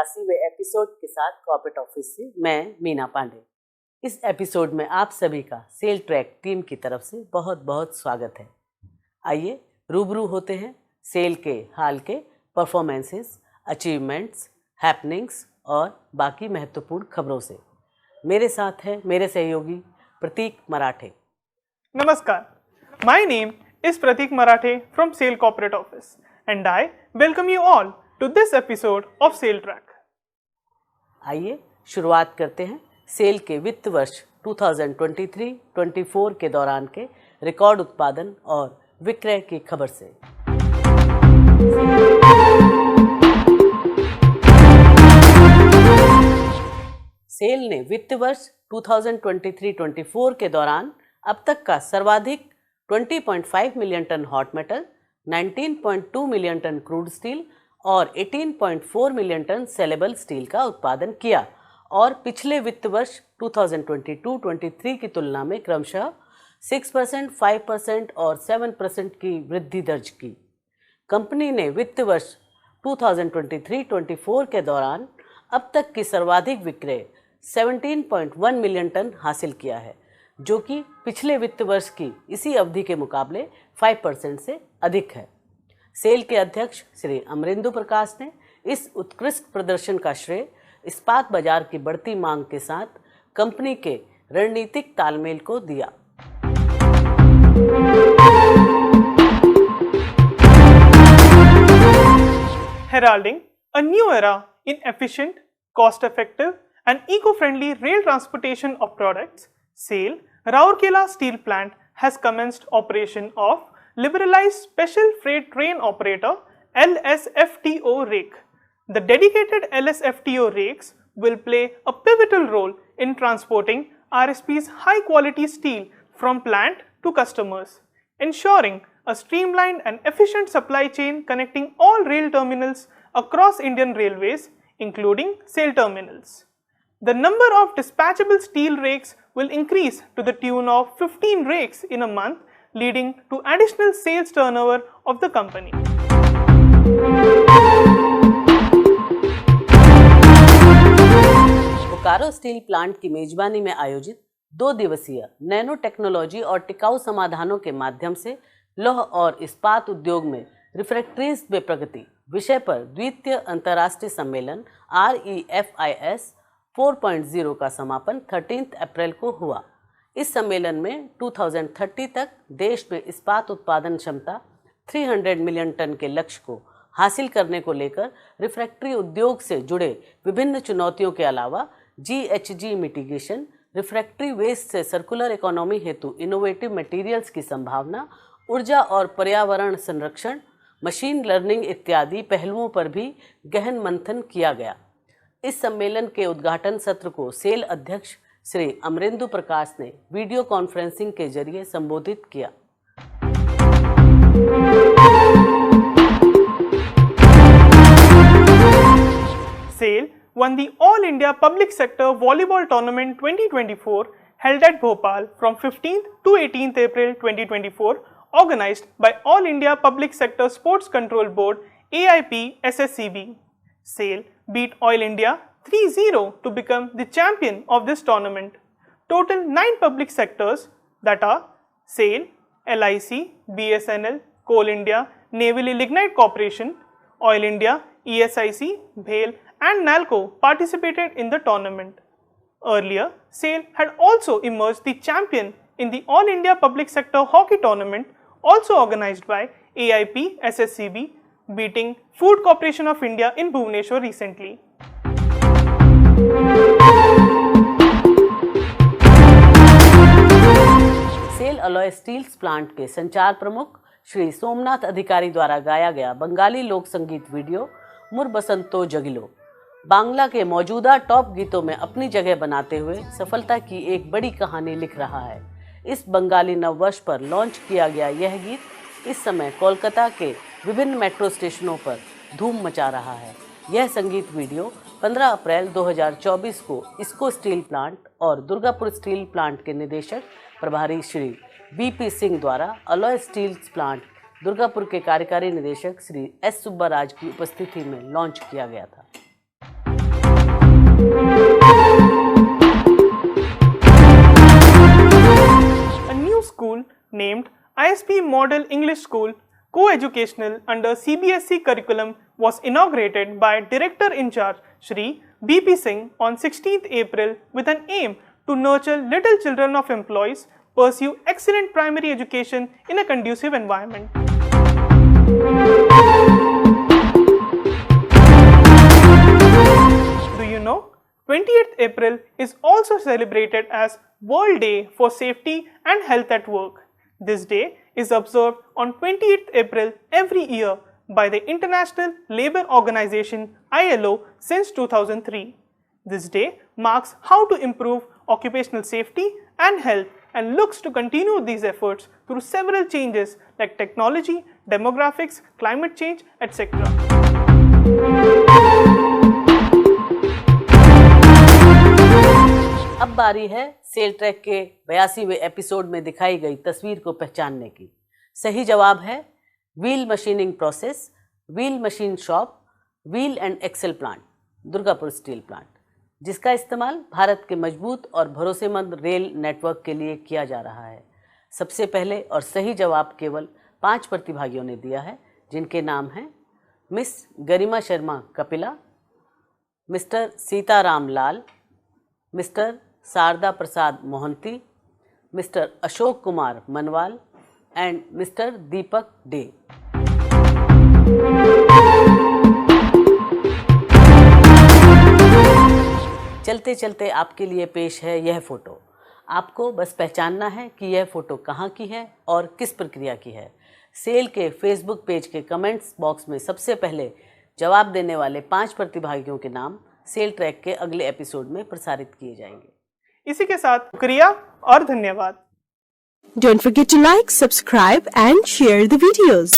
83वें episode के साथ corporate office से मैं मीना पांडे। इस एपिसोड में आप सभी का सेल ट्रैक टीम की तरफ से बहुत बहुत स्वागत है। आइए रूबरू होते हैं सेल के हाल के परफॉर्मेंसेस, अचीवमेंट्स, हैपनिंग्स और बाकी महत्वपूर्ण खबरों से। मेरे साथ हैं मेरे सहयोगी प्रतीक मराठे। Namaskar. My name is Pratik Marathe from Sale Corporate Office and I welcome you all to this episode of Sale Track. आइए शुरुआत करते हैं सेल के वित्त वर्ष 2023-24 के दौरान के रिकॉर्ड उत्पादन और विक्रय की खबर से। सेल ने वित्त वर्ष 2023-24 के दौरान अब तक का सर्वाधिक 20.5 million ton hot metal, 19.2 million ton crude steel और 18.4 मिलियन टन सेलेबल स्टील का उत्पादन किया और पिछले वित्त वर्ष 2022-23 की तुलना में क्रमशः 6%, 5% और 7% की वृद्धि दर्ज की। कंपनी ने वित्त वर्ष 2023-24 के दौरान अब तक की सर्वाधिक विक्रय 17.1 मिलियन टन हासिल किया है, जो कि पिछले वित्त वर्ष की इसी अवधि के मुकाबले 5% से अधिक है। सेल के अध्यक्ष श्री अमरेंदु प्रकाश ने इस उत्कृष्ट प्रदर्शन का श्रेय इस्पात बाजार की बढ़ती मांग के साथ कंपनी के रणनीतिक तालमेल को दिया। Heralding a new era in efficient, cost-effective and eco-friendly rail transportation of products, SAIL Rourkela Steel Plant has commenced operation of Liberalized Special Freight Train Operator LSFTO rake. The dedicated LSFTO rakes will play a pivotal role in transporting RSP's high-quality steel from plant to customers, ensuring a streamlined and efficient supply chain connecting all rail terminals across Indian railways, including SAIL terminals. The number of dispatchable steel rakes will increase to the tune of 15 rakes in a month, leading to additional sales turnover of the company. Bokaro steel plant की मेजबानी में आयोजित 2 दिवसीय nano technology और टिकाऊ समाधानों के माध्यम से लौह और इस्पात उद्योग में रिफ्रैक्टरीज में प्रगति विषय पर द्वितीय अंतर्राष्ट्रीय सम्मेलन REFIS 4.0 का समापन 13 अप्रैल को हुआ। इस सम्मेलन में 2030 तक देश में इस्पात उत्पादन क्षमता 300 मिलियन टन के लक्ष्य को हासिल करने को लेकर रिफ्रैक्टरी उद्योग से जुड़े विभिन्न चुनौतियों के अलावा GHG मिटिगेशन, रिफ्रैक्टरी वेस्ट से सर्कुलर इकोनॉमी हेतु इनोवेटिव मटेरियल्स की संभावना, ऊर्जा और पर्यावरण संरक्षण, मशीन लर्निंग इत्यादि पहलुओं पर भी गहन मंथन किया गया। इस सम्मेलन के उद्घाटन सत्र को सेल अध्यक्ष श्री अमरेंदु प्रकाश ने वीडियो कॉन्फ्रेंसिंग के जरिए संबोधित किया। SAIL won the All India Public Sector Volleyball Tournament 2024 held at Bhopal from 15th to 18th April 2024, organized by All India Public Sector Sports Control Board AIP SSCB. SAIL beat Oil India 3-0 to become the champion of this tournament. Total 9 public sectors, that are SAIL, LIC, BSNL, Coal India, Navy Lignite Corporation, Oil India, ESIC, BHEL and NALCO participated in the tournament. Earlier, SAIL had also emerged the champion in the All India Public Sector Hockey Tournament, also organized by AIP SSCB, beating Food Corporation of India in Bhubaneswar recently. SAIL alloy steels plant के संचार प्रमुख श्री सोमनाथ अधिकारी द्वारा गाया गया बंगाली लोक संगीत video मुर बसंतो जगिलो बांग्ला के मौजूदा टॉप गीतों में अपनी जगह बनाते हुए सफलता की एक बड़ी कहानी लिख रहा है। इस बंगाली नववर्ष पर लॉन्च किया गया यह गीत इस समय कोलकाता के विभिन्न मेट्रो स्टेशनों पर धूम मचा रहा है। यह संगीत वीडियो 15 अप्रैल 2024 को इस्को स्टील प्लांट और दुर्गापुर स्टील प्लांट के निदेशक प्रभारी श्री BP सिंह द्वारा अलॉय स्टील्स प्लांट दुर्गापुर के कार्यकारी निदेशक श्री S सुब्बाराज की उपस्थिति में लॉन्च किया गया था। A new school named ISP Model English School Co-Educational under CBSE curriculum was inaugurated by Director in charge Shri BP Singh on 16th April with an aim to nurture little children of employees pursue excellent primary education in a conducive environment. Do you know 28th April is also celebrated as World Day for Safety and Health at Work. This day is observed on 28th April every year by the International Labour Organization ILO since 2003. This day marks how to improve occupational safety and health and looks to continue these efforts through several changes like technology, demographics, climate change, etc. अब बारी है cell track के 82वें episode में दिखाई गई तस्वीर को पहचानने की। सही जवाब है wheel machining process, wheel machine shop, wheel and axle plant, Durgapur steel plant, जिसका इस्तेमाल भारत के मजबूत और भरोसेमंद रेल नेटवर्क के लिए किया जा रहा है। सबसे पहले और सही जवाब केवल 5 प्रतिभागियों ने दिया है, जिनके नाम हैं miss Garima Sharma Kapila, mister Sitaram Lal, mister Sharada Prasad Mohanty, mister Ashok Kumar Manwal and mister Deepak Dey. चलते चलते आपके लिए पेश है यह फ़ोटो। आपको बस पहचानना है कि यह फ़ोटो कहाँ की है और किस प्रक्रिया की है। सेल के फेसबुक पेज के कमेंट्स बॉक्स में सबसे पहले जवाब देने वाले 5 प्रतिभागियों के नाम सेल ट्रैक के अगले एपिसोड में प्रसारित किए जाएंगे। इसी के साथ शुक्रिया और धन्यवाद। Don't forget to like, subscribe and share the videos.